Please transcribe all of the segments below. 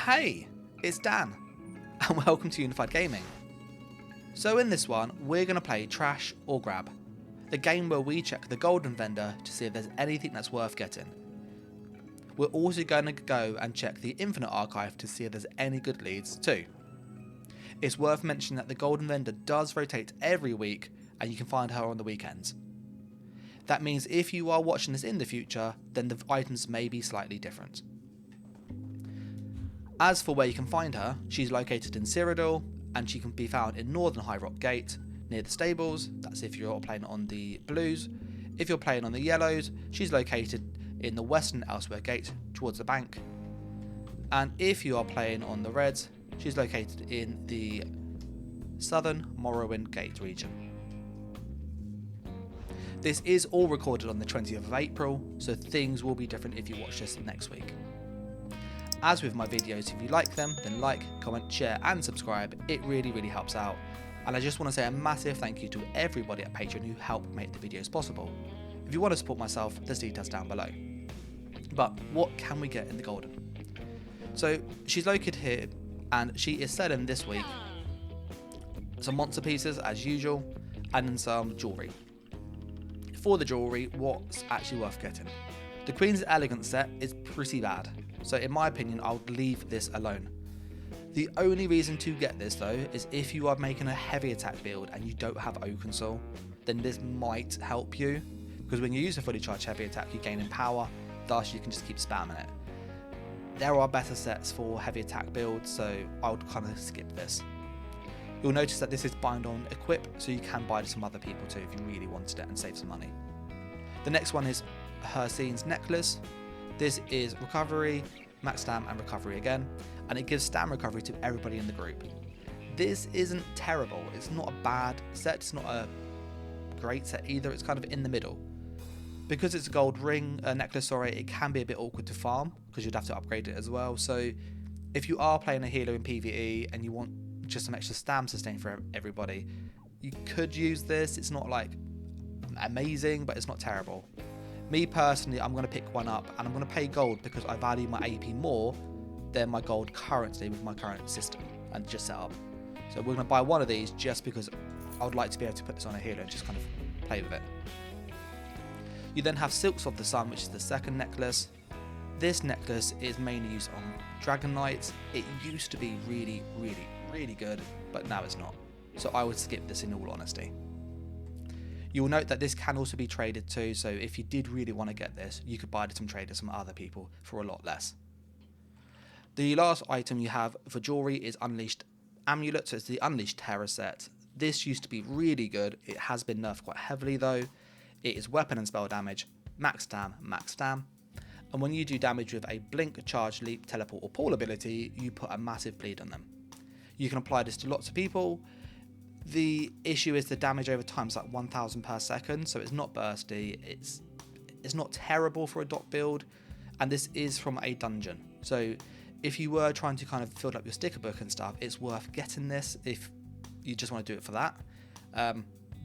Hey, it's Dan, and welcome to Unified Gaming. So in this one, we're going to play Trash or Grab, a game where we check the golden vendor to see if there's anything that's worth getting. We're also going to go and check the Infinite Archive to see if there's any good leads too. It's worth mentioning that the golden vendor does rotate every week and you can find her on the weekends. That means if you are watching this in the future, then the items may be slightly different. As for where you can find her, she's located in Cyrodiil, and she can be found in Northern High Rock Gate, near the stables. That's if you're playing on the blues. If you're playing on the yellows, she's located in the Western Elsewhere Gate, towards the bank. And if you are playing on the reds, she's located in the Southern Morrowind Gate region. This is all recorded on the 20th of April, so things will be different if you watch this next week. As with my videos, if you like them, then like, comment, share and subscribe. It really helps out. And I just want to say a massive thank you to everybody at Patreon who help make the videos possible. If you want to support myself, there's details down below. But what can we get in the golden? So she's located here and she is selling this week some monster pieces as usual and then some jewellery. For the jewellery, what's actually worth getting? The Queen's Elegance set is pretty bad. So in my opinion, I would leave this alone. The only reason to get this though is if you are making a heavy attack build and you don't have Oaken Soul, then this might help you, because when you use a fully charged heavy attack you gain in power, thus you can just keep spamming it. There are better sets for heavy attack builds, so I would kind of skip this. You'll notice that this is bind on equip, so you can buy to some other people too if you really wanted it and save some money. The next one is Hersene's Necklace. This is recovery, max stam and recovery again, and it gives stam recovery to everybody in the group. This isn't terrible, it's not a bad set, it's not a great set either, it's kind of in the middle. Because it's a gold ring, necklace, it can be a bit awkward to farm, because you'd have to upgrade it as well, so if you are playing a healer in PvE and you want just some extra stam sustain for everybody, you could use this. It's not like amazing, but it's not terrible. Me personally, I'm going to pick one up and I'm going to pay gold because I value my AP more than my gold currently with my current system and just set up. So we're going to buy one of these just because I would like to be able to put this on a healer and just kind of play with it. You then have Silks of the Sun, which is the second necklace. This necklace is mainly used on Dragon Knights. It used to be really good, but now it's not. So I would skip this in all honesty. You will note that this can also be traded too, so if you did really want to get this, you could buy it from traders from other people for a lot less. The last item you have for jewellery is Unleashed Amulet, so it's the Unleashed Terror set. This used to be really good, it has been nerfed quite heavily though. It is weapon and spell damage, max stam, and when you do damage with a blink, charge, leap, teleport or pull ability, you put a massive bleed on them. You can apply this to lots of people. The issue is the damage over time is like 1000 per second, so it's not bursty, it's not terrible for a dot build, and this is from a dungeon. So if you were trying to kind of fill up your sticker book and stuff, it's worth getting this if you just want to do it for that.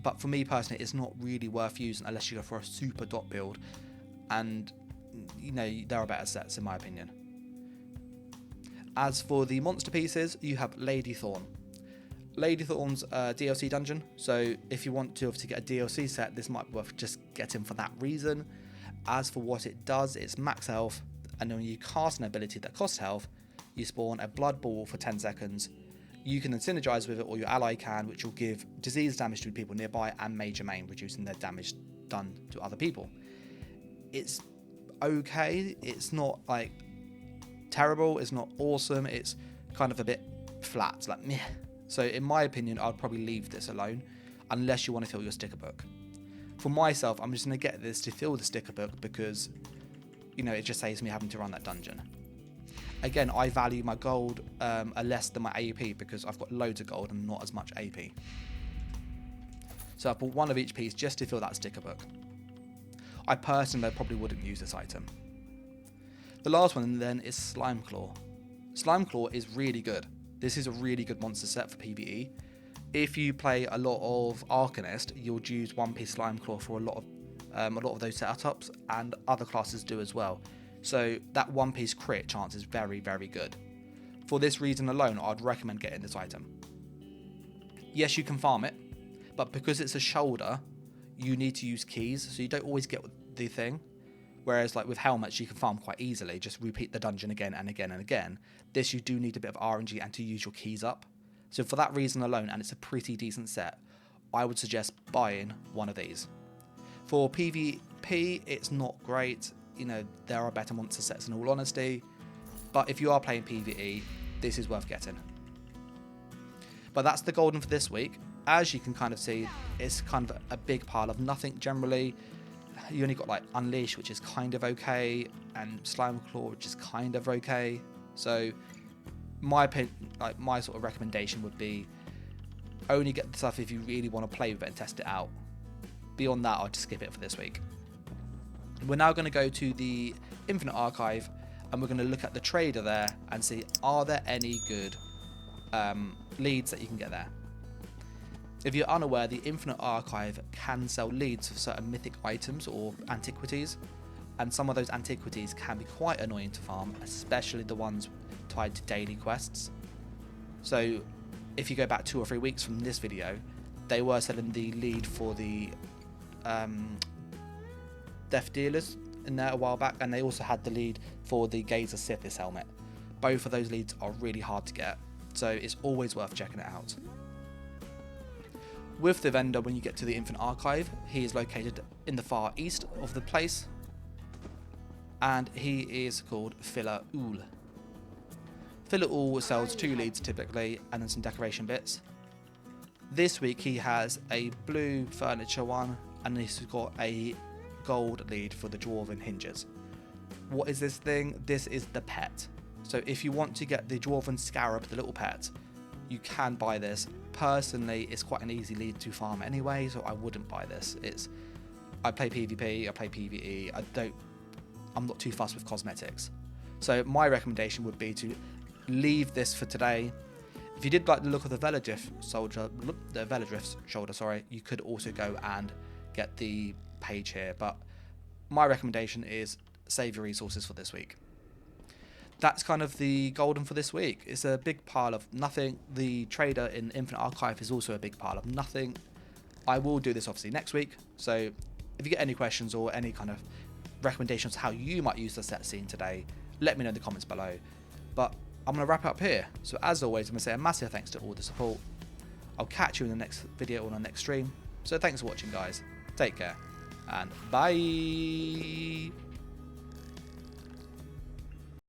But for me personally, it's not really worth using unless you go for a super dot build, and you know, there are better sets in my opinion. As for the monster pieces, you have Lady Thorn. Lady Thorn's DLC dungeon, so if you want to obviously get a DLC set, this might be worth just getting for that reason. As for what it does, it's max health, and when you cast an ability that costs health, you spawn a blood ball for 10 seconds. You can then synergize with it, or your ally can, which will give disease damage to people nearby and major main, reducing their damage done to other people. It's okay, it's not like terrible, it's not awesome, it's kind of a bit flat, like meh. So in my opinion, I'd probably leave this alone unless you want to fill your sticker book. For myself, I'm just going to get this to fill the sticker book because, you know, it just saves me having to run that dungeon. Again, I value my gold less than my AP because I've got loads of gold and not as much AP. So I bought one of each piece just to fill that sticker book. I personally probably wouldn't use this item. The last one then is Slime Claw. Slime Claw is really good. This is a really good monster set for PvE. If you play a lot of Arcanist, you'll use one piece Slime Claw for a lot of those setups, and other classes do as well. So that one piece crit chance is very good. For this reason alone, I'd recommend getting this item. Yes, you can farm it, but because it's a shoulder, you need to use keys, so you don't always get the thing. Whereas like with helmets, you can farm quite easily, just repeat the dungeon again and again and again. This, you do need a bit of RNG and to use your keys up. So for that reason alone, and it's a pretty decent set, I would suggest buying one of these. For PvP, it's not great. You know, there are better monster sets in all honesty. But if you are playing PvE, this is worth getting. But that's the golden for this week. As you can kind of see, it's kind of a big pile of nothing generally. You only got like Unleash, which is kind of okay, and Slime Claw, which is kind of okay. So my opinion, like my sort of recommendation would be only get the stuff if you really want to play with it and test it out. Beyond that, I'd just skip it for this week. We're now going to go to the Infinite Archive, and we're going to look at the trader there and see, are there any good leads that you can get there. If you're unaware, the Infinite Archive can sell leads for certain mythic items or antiquities, and some of those antiquities can be quite annoying to farm, especially the ones tied to daily quests. So if you go back 2 or 3 weeks from this video, they were selling the lead for the Death Dealers in there a while back, and they also had the lead for the Gazer Sithis helmet. Both of those leads are really hard to get, so it's always worth checking it out. With the vendor, when you get to the Infinite Archive, he is located in the far east of the place, and he is called Filler Ool. Filler Ool sells 2 leads typically, and then some decoration bits. This week he has a blue furniture one, and he's got a gold lead for the Dwarven hinges. What is this thing? This is the pet. So if you want to get the Dwarven Scarab, the little pet, you can buy this. Personally, it's quite an easy lead to farm anyway, so I wouldn't buy this. I play PvP, I play PvE, I'm not too fussed with cosmetics. So my recommendation would be to leave this for today. If you did like the look of the Veladrift shoulder, you could also go and get the page here, but my recommendation is save your resources for this week. That's kind of the golden for this week. It's a big pile of nothing. The trader in Infinite Archive is also a big pile of nothing. I will do this obviously next week, so if you get any questions or any kind of recommendations how you might use the set seen today, let me know in the comments below. But I'm going to wrap it up here. So as always, I'm going to say a massive thanks to all the support. I'll catch you in the next video or on the next stream. So thanks for watching, guys. Take care and bye.